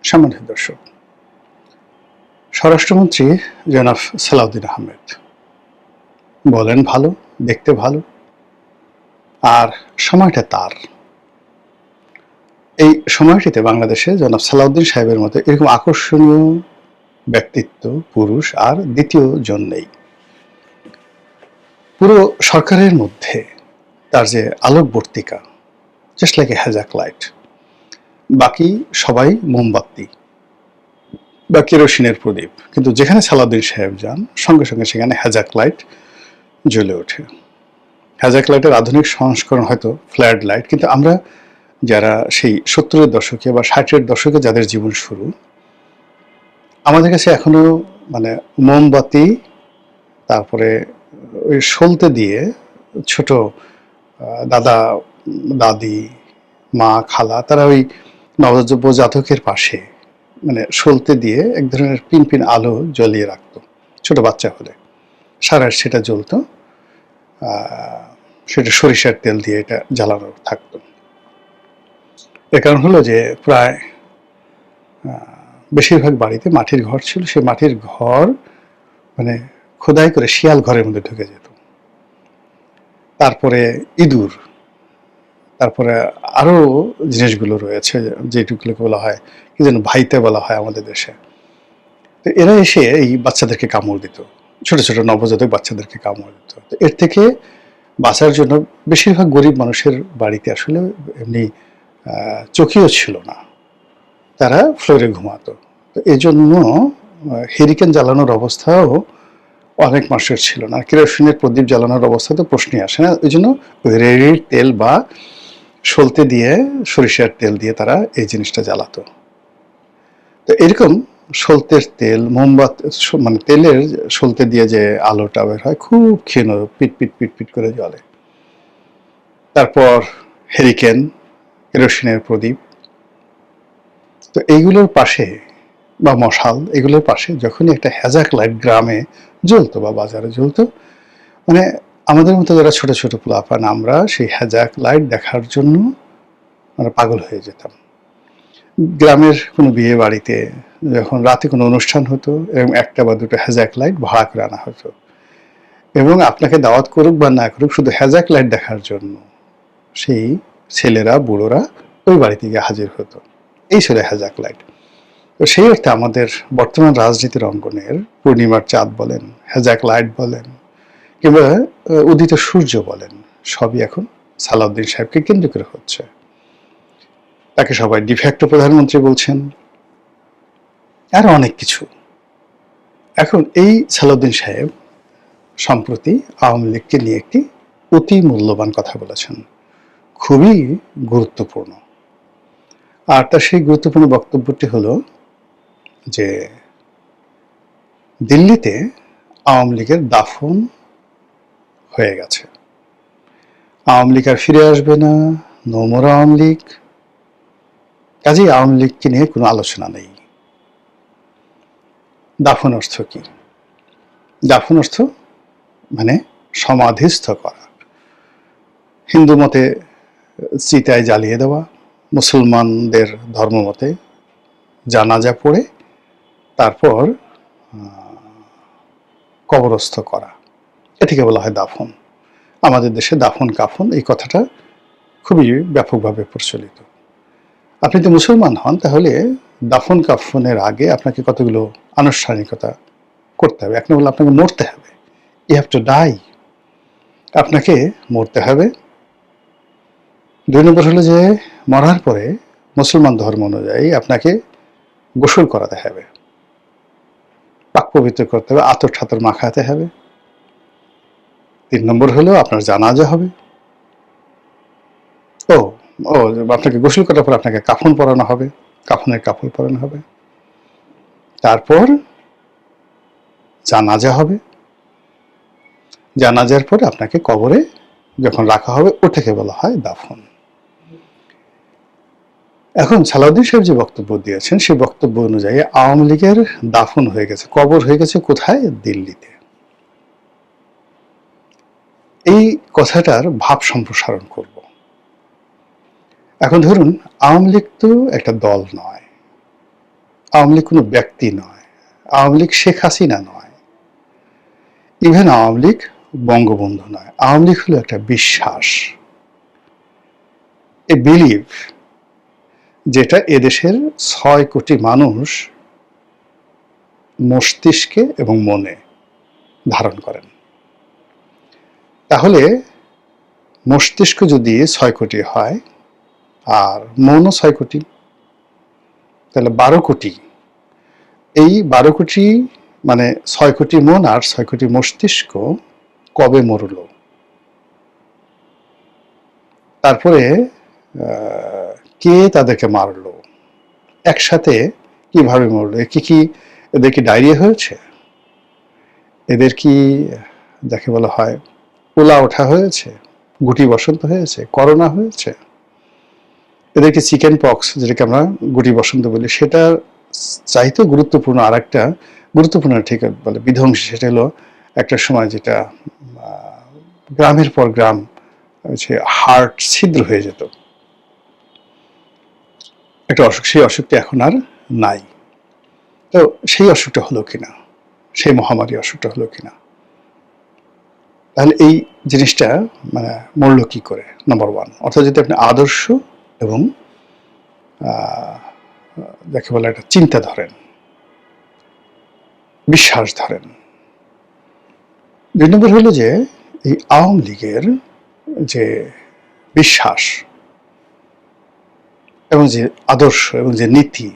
সম্মানিত দর্শক, স্বরাষ্ট্রমন্ত্রী জনাব সালাউদ্দিন আহমেদ বলেন ভালো, দেখতে ভালো, আর সময়টা তার। এই সময়টিতে বাংলাদেশে জনাব সালাউদ্দিন সাহেবের মতো এরকম আকর্ষণীয় ব্যক্তিত্ব পুরুষ আর দ্বিতীয় জন নেই। পুরো সরকারের মধ্যে তার যে আলোকবর্তিকা, জাস্ট লাইক এ হ্যাজাক লাইট। বাকি সবাই মোমবাতি বা কেরোসিনের প্রদীপ, কিন্তু যেখানে সালাউদ্দিন সাহেব যান সঙ্গে সঙ্গে সেখানে হ্যাজাক লাইট জ্বলে ওঠে। হ্যাজাক লাইটের আধুনিক সংস্করণ হয়তো ফ্ল্যাড লাইট, কিন্তু আমরা যারা সেই 70-এর দশকে বা 60-এর দশকে যাদের জীবন শুরু, আমাদের কাছে এখনো মানে মোমবাতি, তারপরে ওই সলতে দিয়ে ছোট দাদা দাদি মা খালা তারা ওই নবজাতকের পাশে মানে সলতে দিয়ে এক ধরনের পিন পিন আলো জ্বলিয়ে রাখতো। ছোট বাচ্চা হলে সারা সেটা জ্বলতো, সেটা সরিষার তেল দিয়ে এটা জ্বালানো থাকতো। এর কারণ হলো যে প্রায় বেশিরভাগ বাড়িতে মাটির ঘর ছিল, সেই মাটির ঘর মানে খোদাই করে শিয়াল ঘরের মধ্যে ঢুকে যেত। তারপরে ইঁদুর, তারপরে আরো জিনিসগুলো রয়েছে যেটুকুলোকে বলা হয় কি যেন ভাইতে বলা হয় আমাদের দেশে। তো এরা এসে এই বাচ্চাদেরকে কামড় দিত, ছোট ছোট নবজাতক বাচ্চাদেরকে কামড় দিত। তো এর থেকে বাঁচার জন্য বেশিরভাগ গরিব মানুষের বাড়িতে আসলে এমনি চকিও ছিল না, তারা ফ্লোরে ঘুমাতো। তো এই জন্য হেরিকেন জ্বালানোর অবস্থাও অনেক মানুষের ছিল না, কেরোসিনের প্রদীপ জ্বালানোর অবস্থা তো প্রশ্নই আসে না। ওই জন্য রেড়ির তেল বা সলতে দিয়ে সরিষার তেল দিয়ে তারা এই জিনিসটা জ্বালাতো। তো এরকম সলতের তেল, মোমবাতি মানে তেলের সলতে দিয়ে যে আলোটা বের হয় খুব ক্ষীণ, পিট পিট পিট পিট করে জ্বলে। তারপর হেরিকেন, কেরোসিনের প্রদীপ, তো এইগুলোর পাশে বা মশাল, এগুলোর পাশে যখনই একটা হ্যাজাক লাইট গ্রামে জ্বলতো বা বাজারে জ্বলতো, মানে আমাদের মতো যারা ছোট ছোট পোলাপান আমরা সেই হ্যাজাক লাইট দেখার জন্য মানে পাগল হয়ে যেতাম। গ্রামের কোনো বিয়ে বাড়িতে যখন রাতে কোনো অনুষ্ঠান হতো এবং একটা বা দুটো হ্যাজাক লাইট ভাড়া করে আনা হতো, এবং আপনাকে দাওয়াত করুক বা না করুক শুধু হ্যাজাক লাইট দেখার জন্য সেই ছেলেরা বুড়োরা ওই বাড়িতে গিয়ে হাজির হতো। এই ছিল হ্যাজাক লাইট। তো সেই অর্থে আমাদের বর্তমান রাজনীতির অঙ্গনের পূর্ণিমার চাঁদ বলেন, হ্যাজাক লাইট বলেন, কিংবা উদিত সূর্য বলেন, সবই এখন সালাউদ্দিন সাহেবকে কেন্দ্র করে হচ্ছে। তাকে সবাই ডিফ্যাক্টো প্রধানমন্ত্রী বলছেন, আর অনেক কিছু। এখন এই সালাউদ্দিন সাহেব সম্প্রতি আওয়ামী লীগকে নিয়ে একটি অতি মূল্যবান কথা বলেছেন, খুবই গুরুত্বপূর্ণ। আর তার সেই গুরুত্বপূর্ণ বক্তব্যটি হলো যে দিল্লিতে আওয়ামী লীগের দাফন হয়ে গেছে, আওয়ামী লীগ আর ফিরে আসবে না, নো মোর আওয়ামী লীগ। কাজেই আওয়ামী লীগকে নিয়ে কোনো আলোচনা নেই। দাফন অর্থ কি? দাফন অর্থ মানে সমাধিস্থ করা। হিন্দু মতে চিতায় জ্বালিয়ে দেওয়া, মুসলমানদের ধর্ম মতে জানাজা পড়ে তারপর কবরস্থ করা, এটিকে বলা হয় দাফন। আমাদের দেশে দাফন কাফন এই কথাটা খুবই ব্যাপকভাবে প্রচলিত। আপনি যদি মুসলমান হন তাহলে দাফন কাফনের আগে আপনাকে কতগুলো আনুষ্ঠানিকতা করতে হবে। এক নম্বর আপনাকে মরতে হবে, ইউ হ্যাভ টু ডাই, আপনাকে মরতে হবে। দুই নম্বর হলো যে মরার পরে মুসলমান ধর্ম অনুযায়ী আপনাকে গোসল করাতে হবে, পাক পবিত্র করতে হবে, আতর ঠাতর মাখাতে হবে। তিন নম্বর হলো আপনার জানাজা হবে। ও ও আপনাকে গোসল করার পর আপনাকে কাফন পরানো হবে, কাফনের কাপড় পরানো হবে। তারপর জানাজা হবে, জানাজার পরে আপনাকে কবরে যখন রাখা হবে ওটাকে বলা হয় দাফন। এখন সালাউদ্দিন সাহেব যে বক্তব্য দিয়েছেন সেই বক্তব্য অনুযায়ী আওয়ামী লীগের দাফন হয়ে গেছে, কবর হয়ে গেছে কোথায়? দিল্লিতে। এই কথাটার ভাব সম্প্রসারণ করব। এখন ধরুন আওয়ামী লীগ তো একটা দল নয়, আওয়ামী লীগ কোনো ব্যক্তি নয়, আওয়ামী লীগ শেখ হাসিনা নয়, ইভেন আওয়ামী লীগ বঙ্গবন্ধু নয়। আওয়ামী লীগ হলো একটা বিশ্বাস, এ বিলিভ, যেটা এদেশের 6 কোটি মানুষ মস্তিষ্কে এবং মনে ধারণ করেন। তাহলে মস্তিষ্ক যদি 6 কোটি হয় আর মনও 6 কোটি, তাহলে 12 কোটি। এই 12 কোটি মানে 6 কোটি মন আর 6 কোটি মস্তিষ্ক কবে মরল, তারপরে কে তাদেরকে মারলো, একসাথে কিভাবে মরলো, এদের কি ডায়রিয়া হয়েছে, এদের কি যাকে বলা হয় পোলা ওঠা হয়েছে, গুটি বসন্ত হয়েছে, করোনা হয়েছে, এদেরকে চিকেন পক্স যেটাকে আমরা গুটি বসন্ত বলি, সেটা চাইতে গুরুত্বপূর্ণ আর একটা গুরুত্বপূর্ণ ঠিক বলে বিধ্বংসী, সেটা হলো একটা সময় যেটা গ্রামের পর গ্রাম হচ্ছে হার্ট ছিদ্র হয়ে যেত, একটা অসুখ, সেই অসুখটা এখন আর নাই। তো সেই অসুখটা হলো কিনা, সেই মহামারী অসুখটা হলো কিনা, তাহলে এই জিনিসটা মানে মরল কি করে, নাম্বার ওয়ান। অর্থাৎ যদি আপনি আদর্শ এবং যাকে বলে একটা চিন্তা ধরেন, বিশ্বাস ধরেন। 2 নম্বর হলো যে এই আওয়ামী লীগের যে বিশ্বাস এবং যে আদর্শ এবং যে নীতি,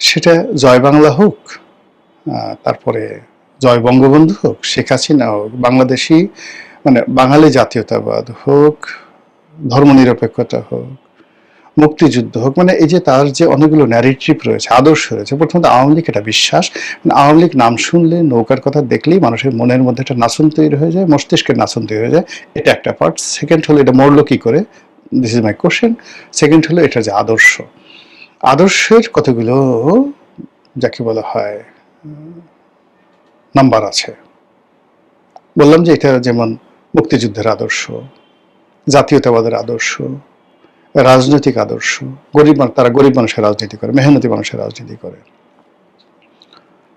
সেটা জয় বাংলা হোক, তারপরে জয় বঙ্গবন্ধু হোক, শেখ হাসিনা হোক, বাংলাদেশি মানে বাঙালি জাতীয়তাবাদ হোক, ধর্মনিরপেক্ষতা হোক, মুক্তিযুদ্ধ হোক, মানে এই যে তার যে অনেকগুলো ন্যারেটিভ রয়েছে, আদর্শ রয়েছে। প্রথমত আওয়ামী লীগ এটা বিশ্বাস, আওয়ামী লীগ নাম শুনলে, নৌকার কথা দেখলেই মানুষের মনের মধ্যে একটা নাচন তৈরি হয়ে যায়, মস্তিষ্কের নাচন তৈরি হয়ে যায়, এটা একটা পার্ট। সেকেন্ড হলো এটা মরলো কি করে, this is my question. Second হলো এটা যে আদর্শ, আদর্শের কতগুলো যাকে বলা হয় নাম্বার আছে। বললাম যে এটা যেমন মুক্তিযুদ্ধের আদর্শ, জাতীয়তাবাদের আদর্শ, রাজনৈতিক আদর্শ, তারা গরিব মানুষের রাজনীতি করে, মেহনতি মানুষের রাজনীতি করে,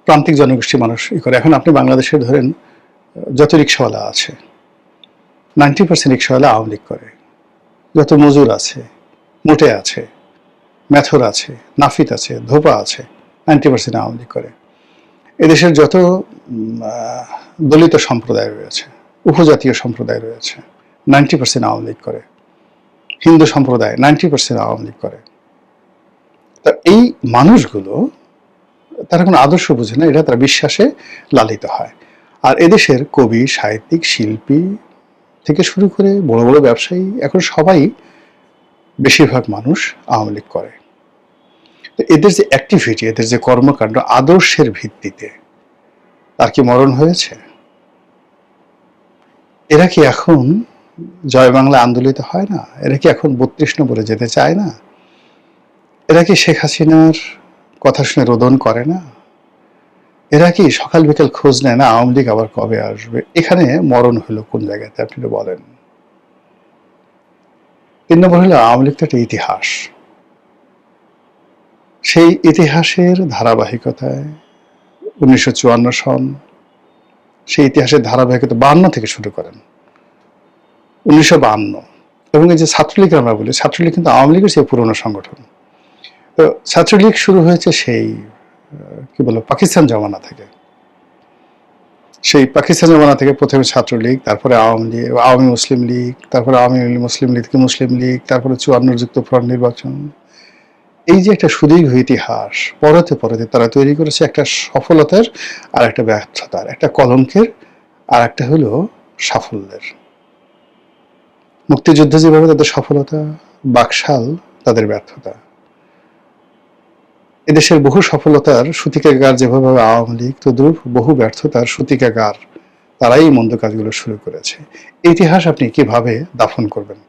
প্রান্তিক জনগোষ্ঠী মানুষ করে। এখন আপনি বাংলাদেশে ধরেন যত রিক্সাওয়ালা আছে, 90% রিক্সাওয়ালা আওয়ামী লীগ করে। যত মজুর আছে, মোটে আছে, মেথর আছে, নাফিত আছে, ধোপা আছে, 90% আওয়ামী লীগ করে। এদেশের যত দলিত সম্প্রদায় রয়েছে, উপজাতীয় সম্প্রদায় রয়েছে, 90% আওয়ামী লীগ করে। হিন্দু সম্প্রদায় 90% আওয়ামী লীগ করে। তা এই মানুষগুলো তারা কোনো আদর্শ বুঝে না, এটা তারা বিশ্বাসে লালিত হয়। আর এদেশের কবি, সাহিত্যিক, শিল্পী থেকে শুরু করে বড় বড় ব্যবসায়ী, এখন সবাই বেশিরভাগ মানুষ আওয়ামী লীগ করে। তো এদের যে অ্যাক্টিভিটি, এদের যে কর্মকাণ্ড আদর্শের ভিত্তিতে, তার কি মরণ হয়েছে? এরা কি এখন জয় বাংলা আন্দোলিত হয় না? এরা কি এখন 32 নম্বরে যেতে চায় না? এরা কি শেখ হাসিনার কথা শুনে রোদন করে না? এরা কি সকাল বিকাল খোঁজ নেয় না আওয়ামী লীগ আবার কবে আসবে? এখানে মরণ হলো কোন জায়গাতে আপনি বলেন? 3 নম্বর হলো আওয়ামী লীগ তো একটা ইতিহাস, সেই ইতিহাসের ধারাবাহিকতায় 1954 সন, সেই ইতিহাসের ধারাবাহিকতা 52 থেকে শুরু করেন, 1952। এবং এই যে ছাত্রলীগ আমরা বলি, ছাত্রলীগ কিন্তু আওয়ামী লীগের সেই পুরনো সংগঠন। তো ছাত্রলীগ শুরু হয়েছে সেই কি বলবো পাকিস্তান জমানা থেকে। সেই পাকিস্তান জমানা থেকে প্রথমে ছাত্রলীগ, তারপরে আওয়ামী মুসলিম লীগ, তারপরে আওয়ামী মুসলিম লীগ থেকে মুসলিম লীগ, তারপরে 54 যুক্তফ্রন্ট নির্বাচন। এই যে একটা সুদীর্ঘ ইতিহাস, পরতে পরতে তারা তৈরি করেছে একটা সফলতার আর একটা ব্যর্থতার, একটা কলঙ্কের আর একটা হলো সাফল্যের। মুক্তিযুদ্ধ যেভাবে তাদের সফলতা, বাকশাল তাদের ব্যর্থতা। এদেশের বহু সফলতার সূতিকাগার যেভাবে আওয়ামী লীগ, তদ্রূপ বহু ব্যর্থতার সূতিকাগার তারাই মন্দ কাজগুলো শুরু করেছে। ইতিহাস আপনি কিভাবে দাফন করবেন?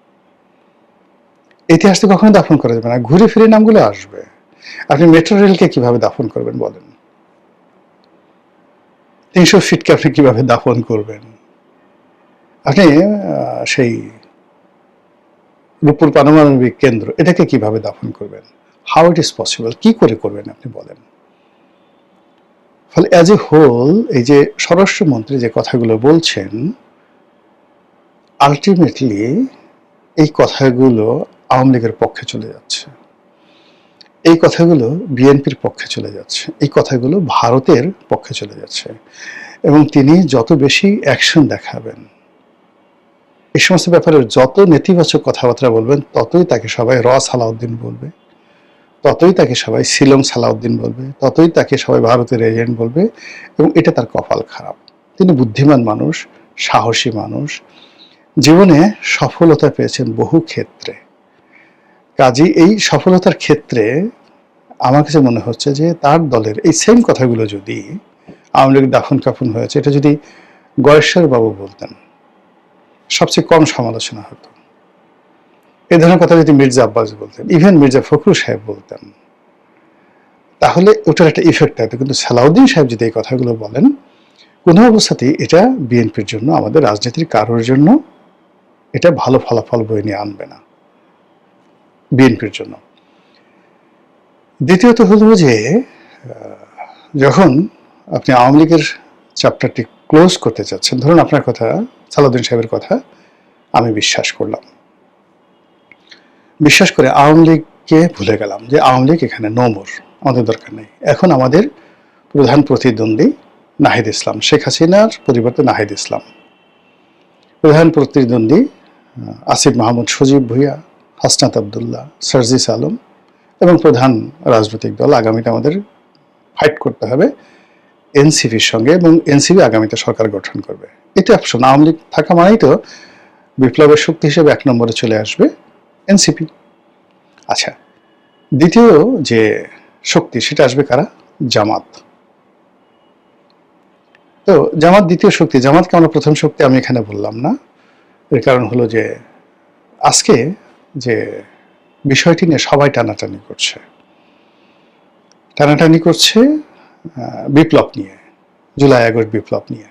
ইতিহাস তো কখনো দাফন করা যাবে না, ঘুরে ফিরে নামগুলো আসবে। আপনি মেট্রো রেলকে কিভাবে দাফন করবেন বলেন? 300 ফিটকে আপনি কিভাবে দাফন করবেন? আপনি সেই রূপপুর পারমাণবিক কেন্দ্র, এটাকে কিভাবে দাফন করবেন? হাউ ইট ইজ পসিবল, কি করে করবেন আপনি বলেন। ফলে অ্যাজ এ হোল এই যে স্বরাষ্ট্রমন্ত্রী যে কথাগুলো বলছেন, আলটিমেটলি এই কথাগুলো আওয়ামী লীগের পক্ষে চলে যাচ্ছে, এই কথাগুলো বিএনপির পক্ষে চলে যাচ্ছে, এই কথাগুলো ভারতের পক্ষে চলে যাচ্ছে। এবং তিনি যত বেশি অ্যাকশন দেখাবেন, এই সমস্ত ব্যাপারে যত নেতিবাচক কথাবার্তা বলবেন, ততই তাকে সবাই সালাউদ্দিন বলবে, ততই তাকে সবাই শিলং সালাউদ্দিন বলবে, ততই তাকে সবাই ভারতের এজেন্ট বলবে। এবং এটা তার কপাল খারাপ। তিনি বুদ্ধিমান মানুষ, সাহসী মানুষ, জীবনে সফলতা পেয়েছেন বহু ক্ষেত্রে। কাজী এই সফলতার ক্ষেত্রে আমার কাছে মনে হচ্ছে যে তার দলের এই সেম কথাগুলো যদি আওয়ামী লীগ দাফন কাফন হয়েছে, এটা যদি গয়েশ্বর বাবু বলতেন, সবচেয়ে কম সমালোচনা হতো। এই ধরনের কথা যদি মির্জা আব্বাস বলতেন, ইভেন মির্জা ফখরুল সাহেব বলতেন, তাহলে ওটার একটা ইফেক্ট থাকতো। কিন্তু সালাউদ্দিন সাহেব যদি এই কথাগুলো বলেন, কোনো অবস্থাতেই এটা বিএনপির জন্য, আমাদের রাজনীতির কারোর জন্য এটা ভালো ফলাফল বয়ে নিয়ে আনবে না বিএনপির জন্য। দ্বিতীয়ত হলো যে যখন আপনি আওয়ামী লীগের চ্যাপ্টারটি ক্লোজ করতে চাচ্ছেন, ধরুন আপনার কথা, সালাউদ্দিন সাহেবের কথা আমি বিশ্বাস করলাম, বিশ্বাস করে আওয়ামী লীগকে ভুলে গেলাম যে আওয়ামী লীগ এখানে নো মোর, আমাদের দরকার নেই। এখন আমাদের প্রধান প্রতিদ্বন্দ্বী নাহিদ ইসলাম, শেখ হাসিনার পরিবর্তে নাহিদ ইসলাম। প্রধান প্রতিদ্বন্দ্বী আসিফ মাহমুদ, সজীব ভুইয়া, হাসনাত আবদুল্লাহ, সার্জিস আলম। এবং প্রধান রাজনৈতিক দল আগামীতে আমাদের ফাইট করতে হবে এনসিপির সঙ্গে, এবং এনসিপি আগামীতে সরকার গঠন করবে। এটা অপশন। আওয়ামী লীগ থাকা মানেই তো বিপ্লবের শক্তি হিসেবে 1 নম্বরে চলে আসবে এনসিপি। আচ্ছা, দ্বিতীয় যে শক্তি সেটা আসবে কারা? জামাত। তো জামাত দ্বিতীয় শক্তি। জামাতকে আমরা প্রথম শক্তি আমি এখানে বললাম না। এর কারণ হলো যে আজকে যে বিষয়টি নিয়ে সবাই টানাটানি করছে, টানাটানি করছে বিপ্লব নিয়ে, জুলাই আগস্ট বিপ্লব নিয়ে।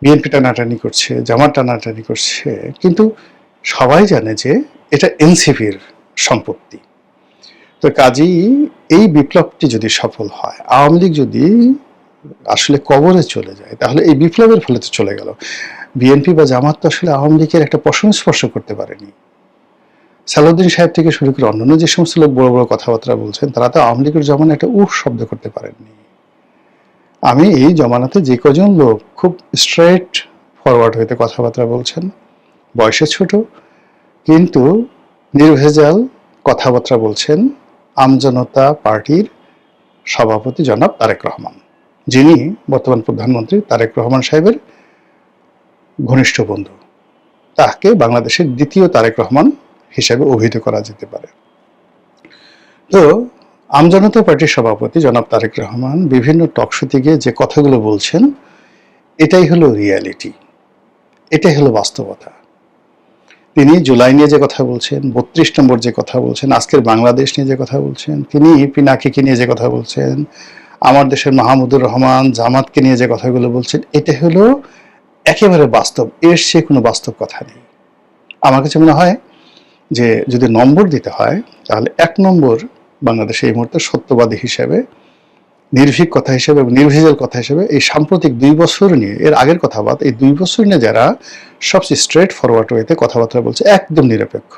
বিএনপি টানাটানি করছে, জামাত টানাটানি করছে, কিন্তু সবাই জানে যে এটা এনসিপির সম্পত্তি। তো কাজেই এই বিপ্লবটি যদি সফল হয়, আওয়ামী লীগ যদি আসলে কবরে চলে যায়, তাহলে এই বিপ্লবের ফলে তো চলে গেল। বিএনপি বা জামাত তো আসলে আওয়ামী লীগের একটা পশম স্পর্শ করতে পারেনি। সালাউদ্দিন সাহেব থেকে শুরু করে অন্যান্য যে সমস্ত লোক বড় বড় কথাবার্তা বলছেন, তারা তো আওয়ামী লীগের জমানে একটা শব্দ করতে পারেননি। আমি এই জমানাতে যে কজন লোক খুব স্ট্রেট ফরওয়ার্ড হইতে কথাবার্তা বলছেন, বয়সে ছোট কিন্তু নির্ভেজাল কথাবার্তা বলছেন, আমজনতা পার্টির সভাপতি জনাব তারেক রহমান, যিনি বর্তমান প্রধানমন্ত্রী তারেক রহমান সাহেবের ঘনিষ্ঠ বন্ধু। তাকে বাংলাদেশের দ্বিতীয় তারেক রহমান হিসেবে অভিহিত করা যেতে পারে। তো আমজনতা পার্টির সভাপতি জনাব তারেক রহমান বিভিন্ন টকশোতে গিয়ে যে কথাগুলো বলছেন, এটাই হলো রিয়ালিটি, এটাই হলো বাস্তবতা। তিনি জুলাই নিয়ে যে কথা বলছেন, 32 নম্বর যে কথা বলছেন, আজকের বাংলাদেশ নিয়ে যে কথা বলছেন, তিনি পিনাকিকে নিয়ে যে কথা বলছেন, আমার দেশের মাহমুদুর রহমান, জামাতকে নিয়ে যে কথাগুলো বলছেন, এটা হলো একেবারে বাস্তব। এর সে কোনো বাস্তব কথা নেই। আমার কাছে মনে হয় যে যদি নম্বর দিতে হয়, তাহলে 1 নম্বর বাংলাদেশে এই মুহূর্তে সত্যবাদী হিসেবে, নির্ভীক কথা হিসেবে এবং নির্ভেজাল কথা হিসেবে এই সাম্প্রতিক 2 বছর নিয়ে, এর আগের কথা বাদ, এই 2 বছর নিয়ে যারা সবচেয়ে স্ট্রেট ফরওয়ার্ড ওয়েতে কথাবার্তা বলছে, একদম নিরপেক্ষ,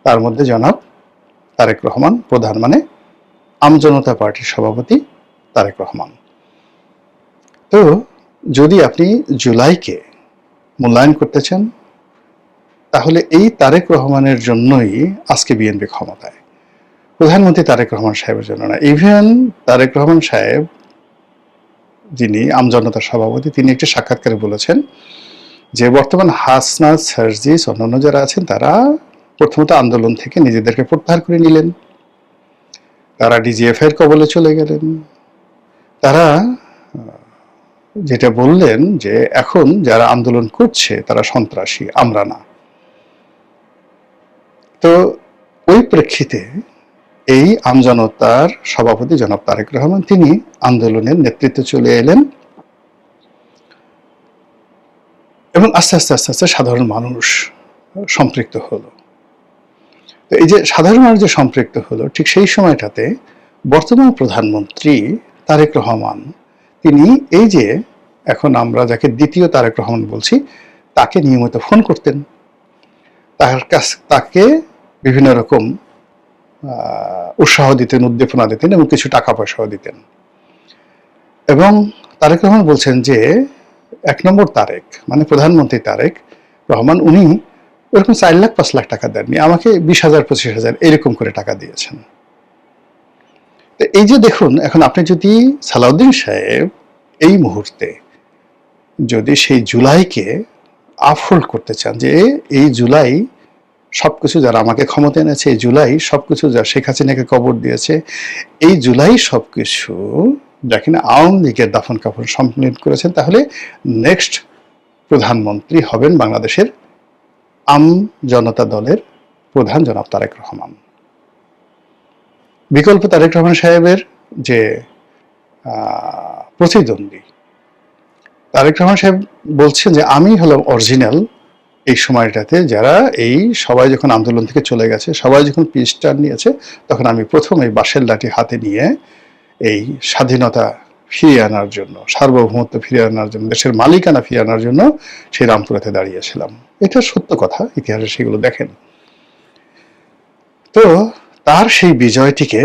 তার মধ্যে জনাব তারেক রহমান প্রধান, মানে আমজনতা পার্টির সভাপতি তারেক রহমান। তো যদি আপনি জুলাইকে মূল্যায়ন করতে চান, তাহলে এই তারেক রহমানের জন্যই আজকে বিএনপি ক্ষমতায়, প্রধানমন্ত্রী তারেক রহমান সাহেবের জন্য না। ইভেন তারেক রহমান সাহেব, যিনি আমজনতার সভাপতি, তিনি একটি সাক্ষাৎকারে বলেছেন যে বর্তমান হাসনাত, সার্জিস, অন্যান্য যারা আছেন, তারা প্রথমত আন্দোলন থেকে নিজেদেরকে প্রত্যাহার করে নিলেন, তারা ডিজিএফআই এর কবলে চলে গেলেন। তারা যেটা বললেন যে এখন যারা আন্দোলন করছে তারা সন্ত্রাসী, আমরা না। তো ওই প্রেক্ষিতে এই আমজনতার সভাপতি জনাব তারেক রহমান, তিনি আন্দোলনের নেতৃত্বে চলে এলেন এবং আস্তে আস্তে আস্তে আস্তে সাধারণ মানুষ সম্পৃক্ত হলো। তো এই যে সাধারণ মানুষ যে সম্পৃক্ত হলো, ঠিক সেই সময়টাতে বর্তমান প্রধানমন্ত্রী তারেক রহমান তিনি এই যে এখন আমরা যাকে দ্বিতীয় তারেক রহমান বলছি তাকে নিয়মিত ফোন করতেন, তাকে বিভিন্ন রকম উৎসাহ দিতেন, উদ্দীপনা দিতেন এবং কিছু টাকা পয়সাও দিতেন। এবং তারেক রহমান বলছেন যে 1 নম্বর তারেক মানে প্রধানমন্ত্রী তারেক রহমান উনি ওরকম 4 লাখ 5 লাখ টাকা দেননি, আমাকে 20,000 25,000 এরকম করে টাকা দিয়েছেন। তো এই যে দেখুন, এখন আপনি যদি সালাউদ্দিন সাহেব এই মুহূর্তে যদি সেই জুলাইকে আফহোল্ড করতে চান, যে এই জুলাই সবকিছু যারা আমাকে ক্ষমতা এনেছে, এই জুলাই সবকিছু যা শেখ হাসিনাকে কবর দিয়েছে, এই জুলাই সবকিছু যা কিনা আওয়ামী লীগের দাফন কাফন সম্পন্ন করেছেন, তাহলে নেক্সট প্রধানমন্ত্রী হবেন বাংলাদেশের আম জনতা দলের প্রধান জনাব তারেক রহমান। বিকল্প তারেক রহমান সাহেবের যে প্রতিদ্বন্দ্বী তারেক রহমান সাহেব বলছেন যে আমি হলাম অরিজিনাল এই সময়টাতে, যারা এই সবাই যখন আন্দোলন থেকে চলে গেছে, সবাই যখন পিস টার্ন নিয়েছে, তখন আমি প্রথম এই বাঁশের লাঠি হাতে নিয়ে এই স্বাধীনতা ফিরিয়ে আনার জন্য, সার্বভৌমত্ব ফিরিয়ে আনার জন্য, দেশের মালিকানা ফিরিয়ে আনার জন্য সেই রামপুরাতে দাঁড়িয়েছিলাম। এটা সত্য কথা, ইতিহাসে সেগুলো দেখেন। তো তার সেই বিজয়টিকে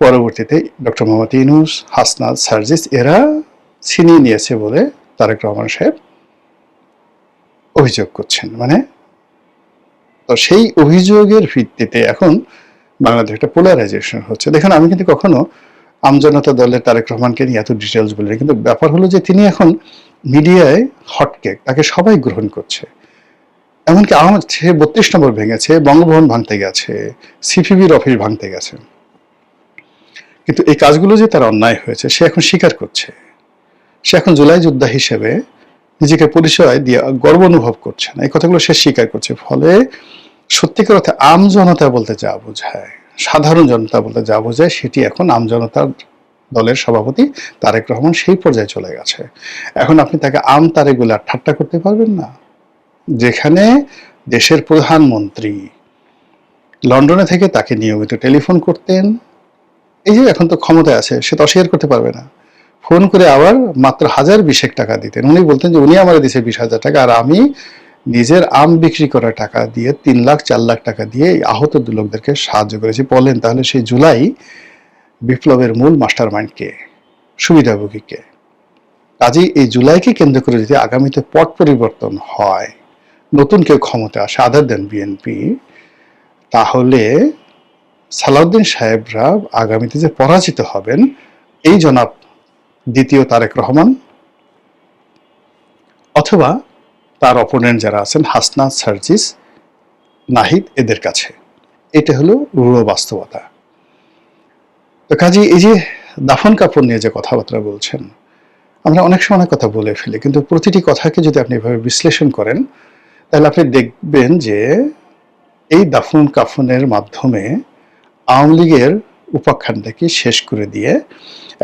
পরবর্তীতে ডক্টর মোহাম্মদ ইউনূস, হাসনাত, সার্জিস এরা ছিনিয়ে নিয়েছে বলে তারেক রহমান সাহেব অভিযোগ করছেন। মানে তো সেই অভিযোগের ভিত্তিতে এখন বাংলাদেশে একটা পোলারাইজেশন হচ্ছে। দেখুন, আমি কিন্তু কখনো আমজনতা দলের তারেক রহমানকে নিয়ে এত ডিটেলস বলি, কিন্তু ব্যাপার হলো যে তিনি এখন মিডিয়ায় হটকেক, তাকে সবাই গ্রহণ করছে। এমনকি আমার সে 32 নম্বর ভেঙেছে, বঙ্গভবন ভাঙতে গেছে, সিপিবির অফিস ভাঙতে গেছে, কিন্তু এই কাজগুলো যে তার অন্যায় হয়েছে সে এখন স্বীকার করছে। সে এখন জুলাই যোদ্ধা হিসেবে নিজেকে পরিচয় দিয়ে গর্ব অনুভব করছে না, এই কথাগুলো সে স্বীকার করছে। ফলে সত্যিকার অর্থে আম জনতা বলতে যা বোঝায়, সাধারণ জনতা বলতে যা বোঝায়, সেটি এখন আম জনতার দলের সভাপতি তারেক রহমান সেই পর্যায়ে চলে গেছে। এখন আপনি তাকে আম তারেক বলে আর ঠাট্টা করতে পারবেন না। যেখানে দেশের প্রধানমন্ত্রী লন্ডনে থেকে তাকে নিয়মিত টেলিফোন করতেন, এই যে এখন তো ক্ষমতায় আছে, সে তো অস্বীকার করতে পারবে না, ফোন করে আবার মাত্র 1,020 টাকা দিতেন। উনি বলতেন যে উনি আমার দিয়েছে 20,000 টাকা, আর আমি নিজের আম বিক্রি করা টাকা দিয়ে 3 লাখ 4 লাখ টাকা দিয়ে এই আহত লোকদেরকে সাহায্য করেছি। বলেন তাহলে সেই জুলাই বিপ্লবের মূল মাস্টার মাইন্ড কে, সুবিধাভোগী কে? কাজেই এই জুলাইকে কেন্দ্র করে যদি আগামীতে পট পরিবর্তন হয়, নতুন কেউ ক্ষমতা আসে আদার দেন বিএনপি, তাহলে সালাউদ্দিন সাহেবরা আগামীতে যে পরাজিত হবেন এই জনাব দ্বিতীয় তারেক রহমান অথবা তার অপোনেন্ট যারা আছেন হাসনাত, সার্জিস, নাহিদ, এদের কাছে। এটা হলো রূঢ় বাস্তবতা। তো কাজে এই যে দাফন কাপড় নিয়ে যে কথাবার্তা বলছেন, আমরা অনেক সময় অনেক কথা বলে ফেলি, কিন্তু প্রতিটি কথাকে যদি আপনি এভাবে বিশ্লেষণ করেন তাহলে আপনি দেখবেন যে এই দাফন কাফনের মাধ্যমে আওয়ামী লীগের উপাখ্যানটাকে শেষ করে দিয়ে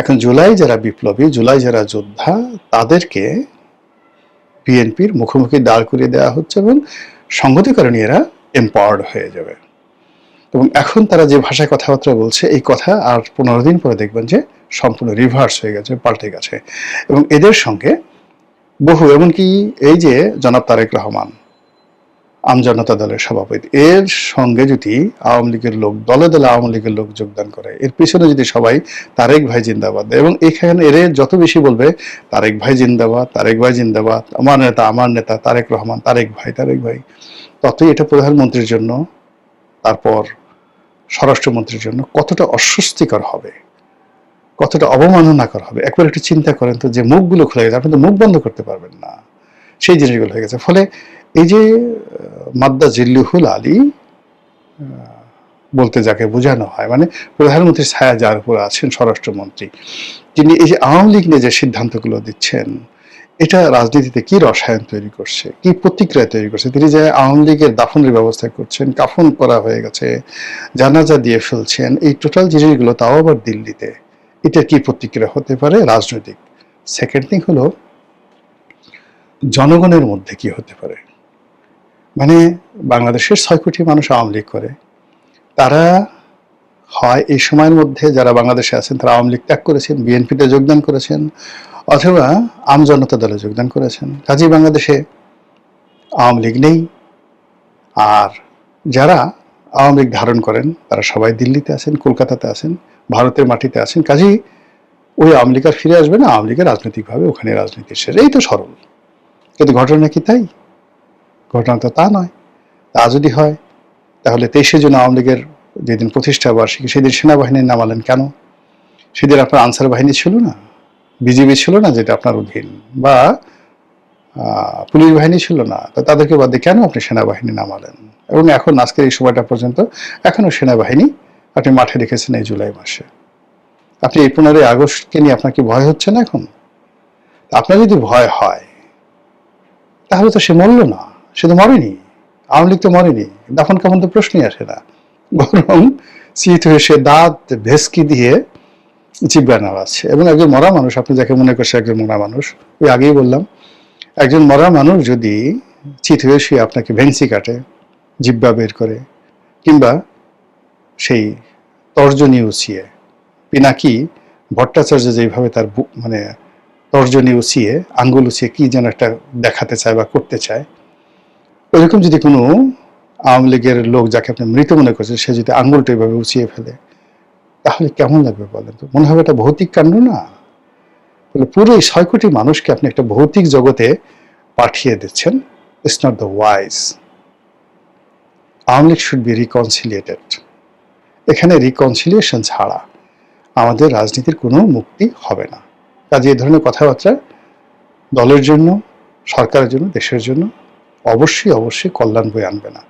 এখন জুলাই যারা বিপ্লবী, জুলাই যারা যোদ্ধা, তাদেরকে বিএনপির মুখোমুখি দাঁড় করিয়ে দেওয়া হচ্ছে এবং সংগতিকরণে এরা এম্পাওয়ার্ড হয়ে যাবে। এবং এখন তারা যে ভাষায় কথাবার্তা বলছে, এই কথা আর 15 দিন পরে দেখবেন যে সম্পূর্ণ রিভার্স হয়ে গেছে, পাল্টে গেছে। এবং এদের সঙ্গে বহু, এমনকি এই যে জনাব তারেক রহমান আমজনতা দলের সভাপতি, এর সঙ্গে যদি আওয়ামী লীগের লোক, দলে দলে আওয়ামী লীগের লোক যোগদান করে, এর পিছনে যদি সবাই তারেক ভাই জিন্দাবাদ, এবং এখানে এর যত বেশি বলবে তারেক ভাই জিন্দাবাদ, তারেক ভাই জিন্দাবাদ, আমার নেতা তারেক রহমান, তারেক ভাই, তারেক ভাই, ততই এটা প্রধানমন্ত্রীর জন্য, তারপর স্বরাষ্ট্রমন্ত্রীর জন্য কতটা অস্বস্তিকর হবে, কতটা অবমাননাকর হবে। একবার একটু চিন্তা করেন তো, যে মুখগুলো খুলে গেছে, আপনি তো মুখ বন্ধ করতে পারবেন না, সেই জিনিসগুলো হয়ে গেছে। ফলে এই যে মাদ্দা জিল্লুহুল আলী বলতে যাকে বোঝানো হয়, মানে প্রধানমন্ত্রীর ছায়া যার উপর আছেন স্বরাষ্ট্রমন্ত্রী, যিনি এই যে আওয়ামী লীগ নিয়ে যে সিদ্ধান্তগুলো দিচ্ছেন, এটা রাজনীতিতে কি রসায়ন তৈরি করছে, কি প্রতিক্রিয়া তৈরি করছে। তিনি যে আওয়ামী লীগের দাফনের ব্যবস্থা করছেন, কাফন করা হয়ে গেছে, জানাজা দিয়ে ফেলছেন, এই টোটাল জিনিসগুলো, তাও আবার দিল্লিতে, এটা কি প্রতিক্রিয়া হতে পারে রাজনৈতিক। সেকেন্ড থিং হলো জনগণের মধ্যে কি হতে পারে। মানে বাংলাদেশের 6 কোটি মানুষ আওয়ামী লীগ করে, তারা হয় এই সময়ের মধ্যে যারা বাংলাদেশে আছেন তারা আওয়ামী লীগ ত্যাগ করেছেন, বিএনপিতে যোগদান করেছেন, অথবা আম জনতা দলে যোগদান করেছেন। কাজেই বাংলাদেশে আওয়ামী লীগ নেই। আর যারা আওয়ামী লীগ ধারণ করেন তারা সবাই দিল্লিতে আছেন, কলকাতাতে আছেন, ভারতের মাটিতে আছেন। কাজেই ওই আওয়ামী লীগ আর ফিরে আসবে না, আওয়ামী লীগের রাজনৈতিকভাবে ওখানে রাজনীতি শেষ। এই তো সরল। কিন্তু ঘটনা কি তাই? ঘটনা তো তা নয়। তা যদি হয় তাহলে 23শে জুন আওয়ামী লীগের যেদিন প্রতিষ্ঠা বার্ষিকী সেদিন সেনাবাহিনীর নামালেন কেন? সেদিন আপনার আনসার বাহিনী ছিল না, বিজিবি ছিল না যেটা আপনার অধীন, বা পুলিশ বাহিনী ছিল না, তো তাদেরকে বাদ দিয়ে কেন আপনি সেনাবাহিনী নামালেন? এবং এখন আজকের এই সময়টা পর্যন্ত এখনো সেনাবাহিনী আপনি মাঠে রেখেছেন এই জুলাই মাসে। আপনি এই 15ই আগস্টকে নিয়ে আপনার কি ভয় হচ্ছে না এখন? আপনার যদি ভয় হয় তাহলে তো সে মরল না, সে তো মরেনি, আওয়ামী লীগ তো মরেনি, দাফন কাফন তো প্রশ্নই আসে না, বরং চিত হয়ে সে দাঁত ভেস্কি দিয়ে জিব্বা নাড়াচ্ছে। এবং একজন মরা মানুষ, আপনি যাকে মনে করছে একজন মরা মানুষ, ওই আগেই বললাম, একজন মরা মানুষ যদি চিত হয়ে শুয়ে আপনাকে ভেংসি কাটে, জিব্বা বের করে, কিংবা সেই তর্জনী উচিয়ে, পিনাকি ভট্টাচার্য যেভাবে তার মানে তর্জনী উচিয়ে, আঙ্গুল উচিয়ে কি যেন একটা দেখাতে চায় বা করতে চায়, ওইরকম যদি কোনো আওয়ামী লীগের লোক যাকে আপনি মৃত মনে করছেন সে যদি আঙ্গুলটা এভাবে উচিয়ে ফেলে, তাহলে কেমন লাগবে বলেন তো? মনে হবে এটা ভৌতিক কাণ্ড না? বলে পুরো এই 6 কোটি মানুষকে আপনি একটা ভৌতিক জগতে পাঠিয়ে দিচ্ছেন। It's not the wise. Awami League should be reconciliated. এখানে রিকনসিলিয়েশন ছাড়া আমাদের রাজনীতির কোনো মুক্তি হবে না। কাজে এই ধরনের কথাবার্তা দলের জন্য, সরকারের জন্য, দেশের জন্য অবশ্যই অবশ্যই কল্যাণ বয়ে আনবে না।